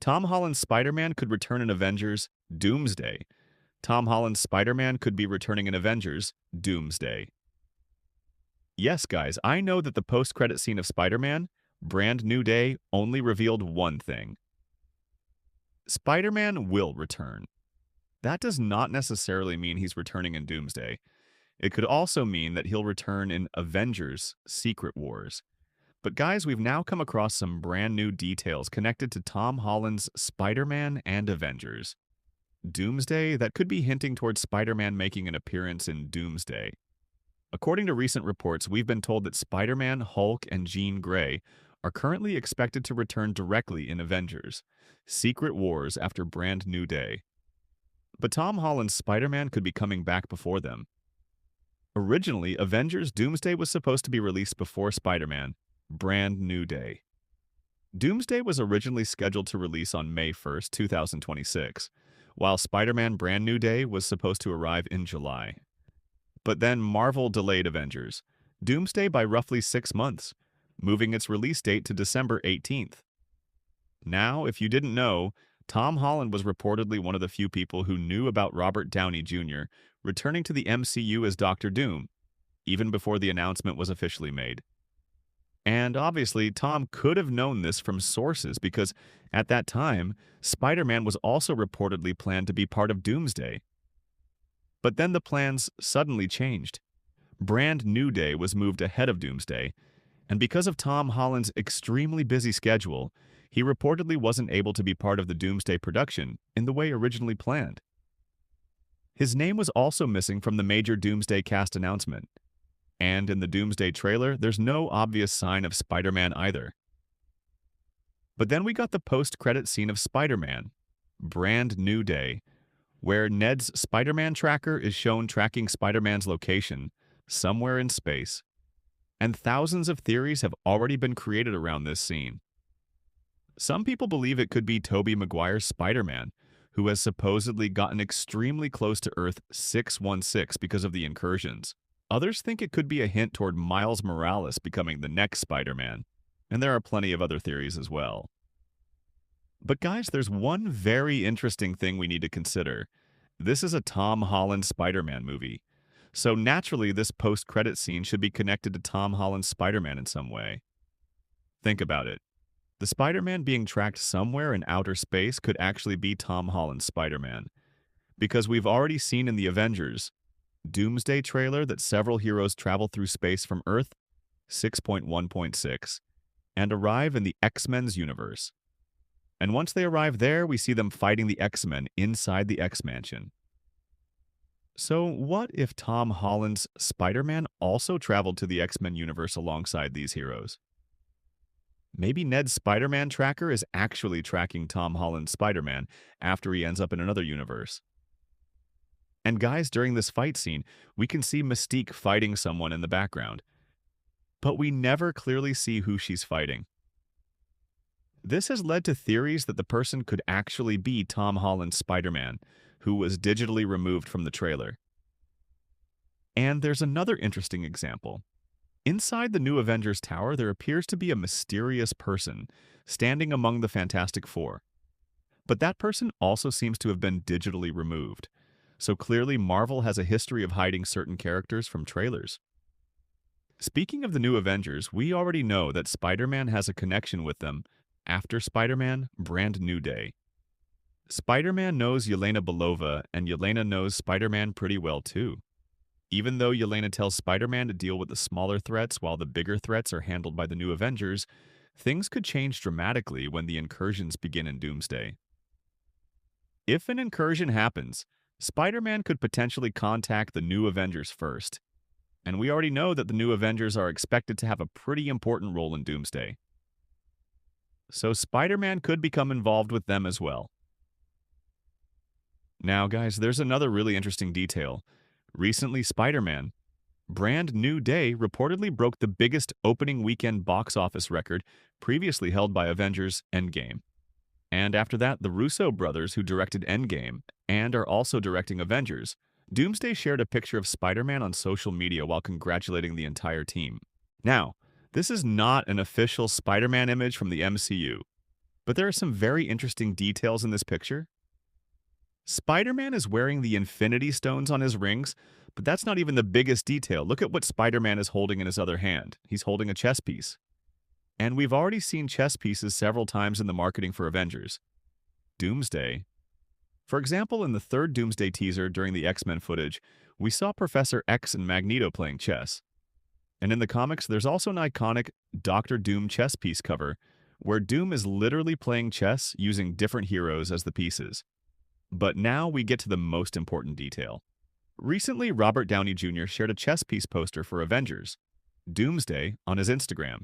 Tom Holland's Spider-Man could return in Avengers Doomsday. Tom Holland's Spider-Man could be returning in Avengers Doomsday. Yes, guys, I know that the post-credit scene of Spider-Man, Brand New Day, only revealed one thing. Spider-Man will return. That does not necessarily mean he's returning in Doomsday. It could also mean that he'll return in Avengers Secret Wars. But guys, we've now come across some brand new details connected to Tom Holland's Spider-Man and Avengers. Doomsday, that could be hinting towards Spider-Man making an appearance in Doomsday. According to recent reports, we've been told that Spider-Man, Hulk, and Jean Grey are currently expected to return directly in Avengers Secret Wars after Brand New Day. But Tom Holland's Spider-Man could be coming back before them. Originally, Avengers Doomsday was supposed to be released before Spider-Man, Brand New Day. Doomsday was originally scheduled to release on May 1st, 2026, while Spider-Man Brand New Day was supposed to arrive in July. But then Marvel delayed Avengers Doomsday by roughly 6 months, moving its release date to December 18th. Now, if you didn't know, Tom Holland was reportedly one of the few people who knew about Robert Downey Jr. returning to the MCU as Doctor Doom, even before the announcement was officially made. And obviously, Tom could have known this from sources because, at that time, Spider-Man was also reportedly planned to be part of Doomsday. But then the plans suddenly changed. Brand New Day was moved ahead of Doomsday, and because of Tom Holland's extremely busy schedule, he reportedly wasn't able to be part of the Doomsday production in the way originally planned. His name was also missing from the major Doomsday cast announcement. And in the Doomsday trailer, there's no obvious sign of Spider-Man either. But then we got the post-credit scene of Spider-Man, Brand New Day, where Ned's Spider-Man tracker is shown tracking Spider-Man's location, somewhere in space. And thousands of theories have already been created around this scene. Some people believe it could be Tobey Maguire's Spider-Man, who has supposedly gotten extremely close to Earth 616 because of the incursions. Others think it could be a hint toward Miles Morales becoming the next Spider-Man, and there are plenty of other theories as well. But guys, there's one very interesting thing we need to consider. This is a Tom Holland Spider-Man movie, so naturally this post-credit scene should be connected to Tom Holland's Spider-Man in some way. Think about it. The Spider-Man being tracked somewhere in outer space could actually be Tom Holland's Spider-Man, because we've already seen in the Avengers Doomsday trailer that several heroes travel through space from Earth 6.1.6 and arrive in the X-Men's universe. And once they arrive there, we see them fighting the X-Men inside the X-Mansion. So what if Tom Holland's Spider-Man also traveled to the X-Men universe alongside these heroes? Maybe Ned's Spider-Man tracker is actually tracking Tom Holland's Spider-Man after he ends up in another universe. And guys, during this fight scene, we can see Mystique fighting someone in the background. But we never clearly see who she's fighting. This has led to theories that the person could actually be Tom Holland's Spider-Man, who was digitally removed from the trailer. And there's another interesting example. Inside the new Avengers Tower, there appears to be a mysterious person standing among the Fantastic Four. But that person also seems to have been digitally removed. So clearly Marvel has a history of hiding certain characters from trailers. Speaking of the new Avengers, we already know that Spider-Man has a connection with them after Spider-Man Brand New Day. Spider-Man knows Yelena Belova, and Yelena knows Spider-Man pretty well too. Even though Yelena tells Spider-Man to deal with the smaller threats while the bigger threats are handled by the new Avengers, things could change dramatically when the incursions begin in Doomsday. If an incursion happens, Spider-Man could potentially contact the new Avengers first, and we already know that the new Avengers are expected to have a pretty important role in Doomsday. So Spider-Man could become involved with them as well. Now guys, there's another really interesting detail. Recently, Spider-Man Brand New Day reportedly broke the biggest opening weekend box office record previously held by Avengers Endgame. And after that, the Russo brothers, who directed Endgame and are also directing Avengers, Doomsday shared a picture of Spider-Man on social media while congratulating the entire team. Now, this is not an official Spider-Man image from the MCU. But there are some very interesting details in this picture. Spider-Man is wearing the Infinity Stones on his rings, but that's not even the biggest detail. Look at what Spider-Man is holding in his other hand. He's holding a chess piece. And we've already seen chess pieces several times in the marketing for Avengers. Doomsday. For example, in the third Doomsday teaser during the X-Men footage, we saw Professor X and Magneto playing chess. And in the comics, there's also an iconic Doctor Doom chess piece cover, where Doom is literally playing chess using different heroes as the pieces. But now we get to the most important detail. Recently, Robert Downey Jr. shared a chess piece poster for Avengers, Doomsday, on his Instagram.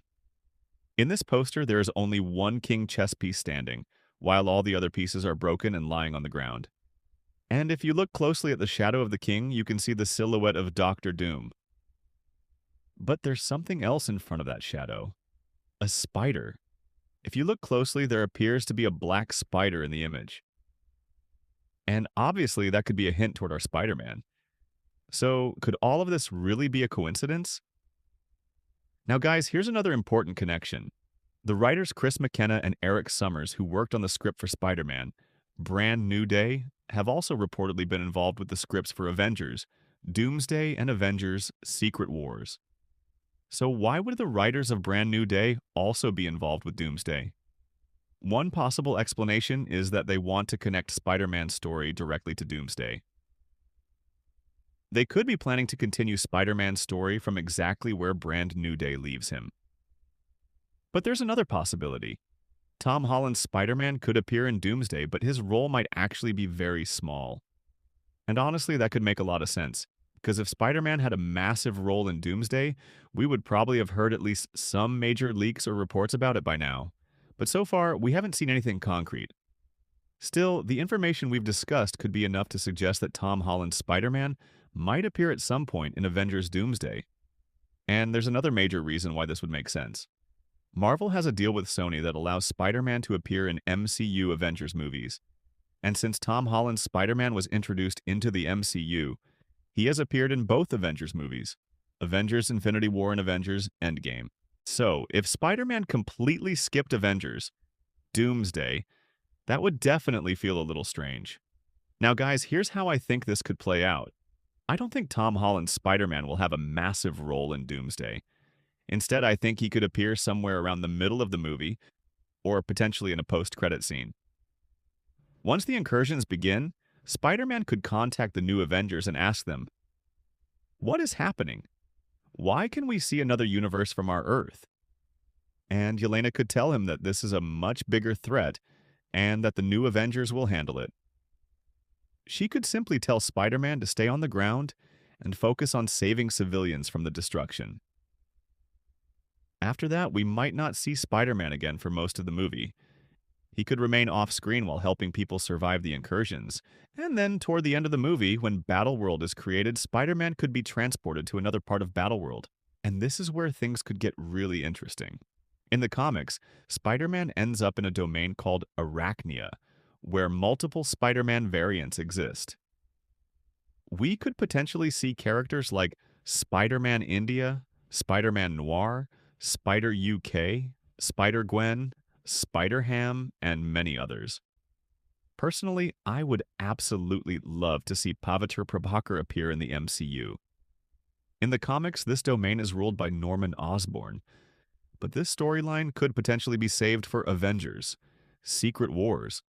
In this poster, there is only one king chess piece standing, while all the other pieces are broken and lying on the ground. And if you look closely at the shadow of the king, you can see the silhouette of Doctor Doom. But there's something else in front of that shadow. A spider. If you look closely, there appears to be a black spider in the image. And obviously, that could be a hint toward our Spider-Man. So, could all of this really be a coincidence? Now, guys, here's another important connection. The writers Chris McKenna and Eric Summers, who worked on the script for Spider-Man, Brand New Day, have also reportedly been involved with the scripts for Avengers, Doomsday and Avengers Secret Wars. So why would the writers of Brand New Day also be involved with Doomsday? One possible explanation is that they want to connect Spider-Man's story directly to Doomsday. They could be planning to continue Spider-Man's story from exactly where Brand New Day leaves him. But there's another possibility. Tom Holland's Spider-Man could appear in Doomsday, but his role might actually be very small. And honestly, that could make a lot of sense, because if Spider-Man had a massive role in Doomsday, we would probably have heard at least some major leaks or reports about it by now. But so far, we haven't seen anything concrete. Still, the information we've discussed could be enough to suggest that Tom Holland's Spider-Man might appear at some point in Avengers Doomsday. And there's another major reason why this would make sense. Marvel has a deal with Sony that allows Spider-Man to appear in MCU Avengers movies. And since Tom Holland's Spider-Man was introduced into the MCU, he has appeared in both Avengers movies, Avengers Infinity War and Avengers Endgame. So, if Spider-Man completely skipped Avengers, Doomsday, that would definitely feel a little strange. Now guys, here's how I think this could play out. I don't think Tom Holland's Spider-Man will have a massive role in Doomsday. Instead, I think he could appear somewhere around the middle of the movie, or potentially in a post-credit scene. Once the incursions begin, Spider-Man could contact the new Avengers and ask them, "What is happening? Why can we see another universe from our Earth?" And Yelena could tell him that this is a much bigger threat and that the new Avengers will handle it. She could simply tell Spider-Man to stay on the ground and focus on saving civilians from the destruction. After that, we might not see Spider-Man again for most of the movie. He could remain off-screen while helping people survive the incursions. And then, toward the end of the movie, when Battleworld is created, Spider-Man could be transported to another part of Battleworld. And this is where things could get really interesting. In the comics, Spider-Man ends up in a domain called Arachnia, where multiple Spider-Man variants exist. We could potentially see characters like Spider-Man India, Spider-Man Noir, Spider UK, Spider-Gwen, Spider-Ham, and many others. Personally, I would absolutely love to see Pavitr Prabhakar appear in the MCU. In the comics, this domain is ruled by Norman Osborn, but this storyline could potentially be saved for Avengers, Secret Wars,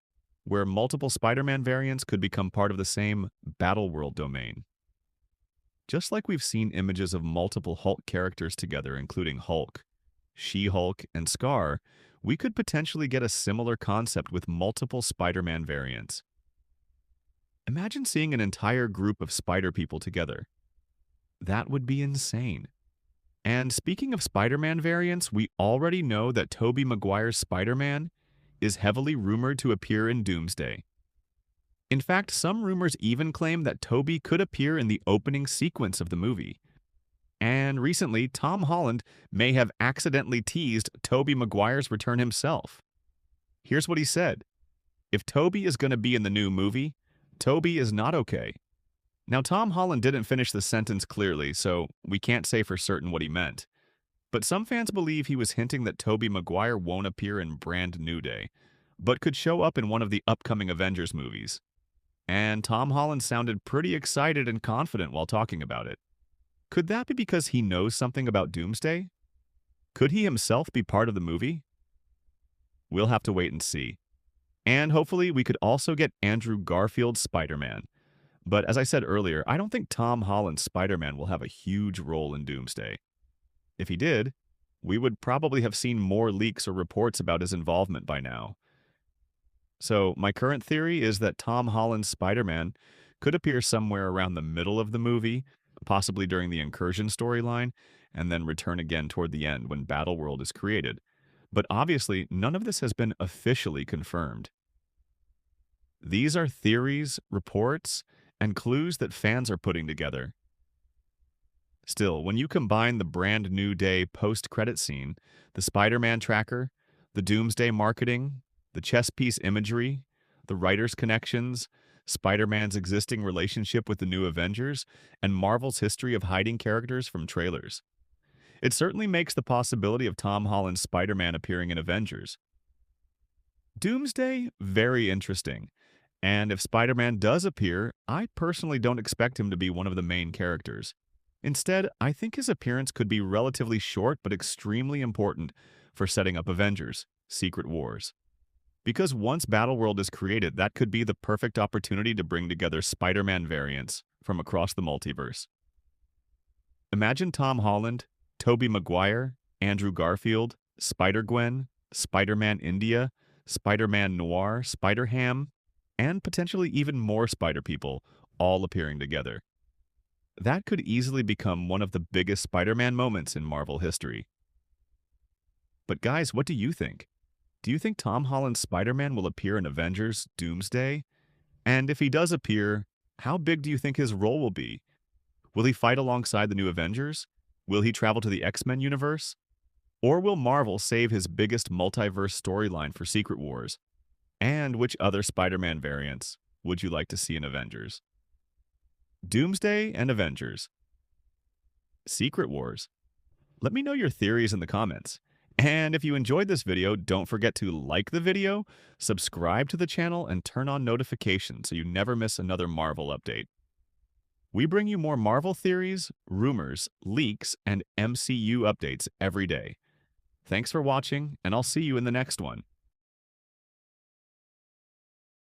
where multiple Spider-Man variants could become part of the same Battleworld domain. Just like we've seen images of multiple Hulk characters together, including Hulk, She-Hulk, and Scar, we could potentially get a similar concept with multiple Spider-Man variants. Imagine seeing an entire group of Spider people together. That would be insane. And speaking of Spider-Man variants, we already know that Tobey Maguire's Spider-Man is heavily rumored to appear in Doomsday. In fact, some rumors even claim that Tobey could appear in the opening sequence of the movie. And recently, Tom Holland may have accidentally teased Tobey Maguire's return himself. Here's what he said: "If Tobey is going to be in the new movie, Tobey is not okay." Now, Tom Holland didn't finish the sentence clearly, so we can't say for certain what he meant. But some fans believe he was hinting that Tobey Maguire won't appear in Brand New Day, but could show up in one of the upcoming Avengers movies. And Tom Holland sounded pretty excited and confident while talking about it. Could that be because he knows something about Doomsday? Could he himself be part of the movie? We'll have to wait and see. And hopefully we could also get Andrew Garfield's Spider-Man. But as I said earlier, I don't think Tom Holland's Spider-Man will have a huge role in Doomsday. If he did, we would probably have seen more leaks or reports about his involvement by now. So my current theory is that Tom Holland's Spider-Man could appear somewhere around the middle of the movie, possibly during the Incursion storyline, and then return again toward the end when Battleworld is created. But obviously, none of this has been officially confirmed. These are theories, reports, and clues that fans are putting together. Still, when you combine the brand new day post-credit scene, the Spider-Man tracker, the Doomsday marketing, the chess piece imagery, the writers' connections, Spider-Man's existing relationship with the new Avengers, and Marvel's history of hiding characters from trailers, it certainly makes the possibility of Tom Holland's Spider-Man appearing in Avengers. Doomsday, very interesting. And if Spider-Man does appear, I personally don't expect him to be one of the main characters. Instead, I think his appearance could be relatively short but extremely important for setting up Avengers: Secret Wars. Because once Battleworld is created, that could be the perfect opportunity to bring together Spider-Man variants from across the multiverse. Imagine Tom Holland, Tobey Maguire, Andrew Garfield, Spider-Gwen, Spider-Man India, Spider-Man Noir, Spider-Ham, and potentially even more Spider-People all appearing together. That could easily become one of the biggest Spider-Man moments in Marvel history. But guys, what do you think? Do you think Tom Holland's Spider-Man will appear in Avengers: Doomsday? And if he does appear, how big do you think his role will be? Will he fight alongside the new Avengers? Will he travel to the X-Men universe? Or will Marvel save his biggest multiverse storyline for Secret Wars? And which other Spider-Man variants would you like to see in Avengers? Doomsday and Avengers. Secret Wars. Let me know your theories in the comments. And if you enjoyed this video, don't forget to like the video, subscribe to the channel, and turn on notifications so you never miss another Marvel update. We bring you more Marvel theories, rumors, leaks, and MCU updates every day. Thanks for watching, and I'll see you in the next one.